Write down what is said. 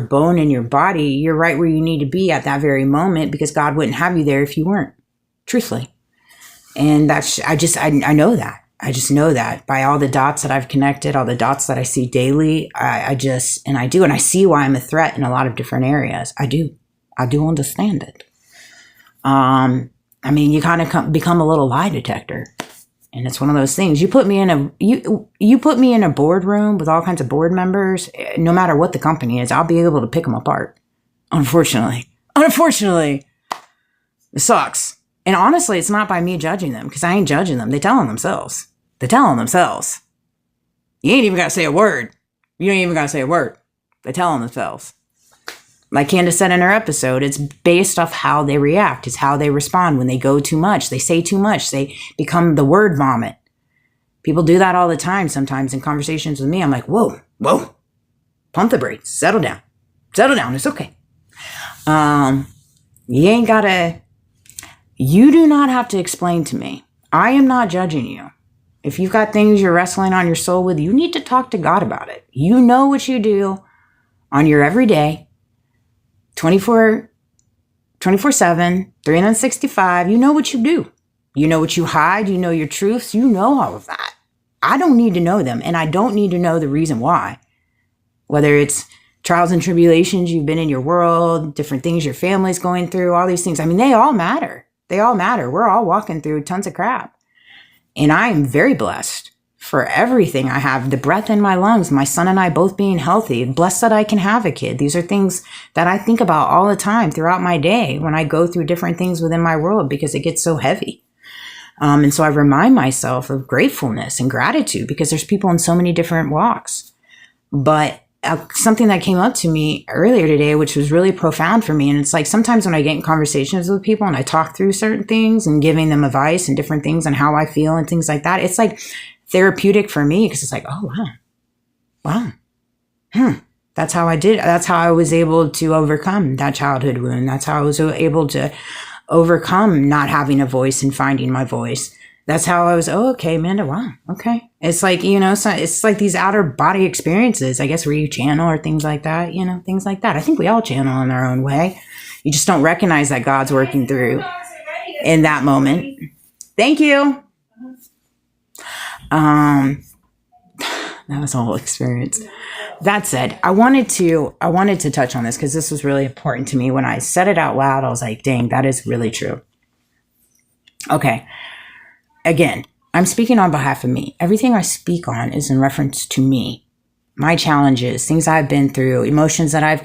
bone in your body, you're right where you need to be at that very moment, because God wouldn't have you there if you weren't, truthfully. And I know that. I just know that by all the dots that I've connected, all the dots that I see daily, and I see why I'm a threat in a lot of different areas. I do understand it. You kind of become a little lie detector. And it's one of those things. You put me in a boardroom with all kinds of board members, no matter what the company is, I'll be able to pick them apart. Unfortunately, it sucks. And honestly, it's not by me judging them, because I ain't judging them. They telling themselves. You ain't even got to say a word. You ain't even got to say a word. They're telling themselves. Like Candace said in her episode, it's based off how they react. It's how they respond when they go too much. They say too much. They become the word vomit. People do that all the time sometimes in conversations with me. I'm like, whoa. Pump the brakes. Settle down. It's okay. You do not have to explain to me. I am not judging you. If you've got things you're wrestling on your soul with, you need to talk to God about it. You know what you do on your everyday, 24/7, 365. You know what you do. You know what you hide. You know your truths. You know all of that. I don't need to know them, and I don't need to know the reason why. Whether it's trials and tribulations you've been in your world, different things your family's going through, all these things. They all matter. We're all walking through tons of crap. And I am very blessed for everything I have. The breath in my lungs, my son and I both being healthy, blessed that I can have a kid. These are things that I think about all the time throughout my day when I go through different things within my world, because it gets so heavy. And so I remind myself of gratefulness and gratitude, because there's people in so many different walks. But something that came up to me earlier today, which was really profound for me. And it's like, sometimes when I get in conversations with people and I talk through certain things and giving them advice and different things on how I feel and things like that, it's like therapeutic for me, because it's like, oh, wow. That's how I did. That's how I was able to overcome that childhood wound. That's how I was able to overcome not having a voice and finding my voice. That's how I was, okay, Amanda, wow, okay. It's like, so it's like these outer body experiences, I guess, where you channel or things like that, things like that. I think we all channel in our own way. You just don't recognize that God's working through in that moment. Thank you. That was a whole experience. That said, I wanted to touch on this because this was really important to me. When I said it out loud, I was like, dang, that is really true. Okay. Again, I'm speaking on behalf of me. Everything I speak on is in reference to me, my challenges, things I've been through, emotions that I've carried.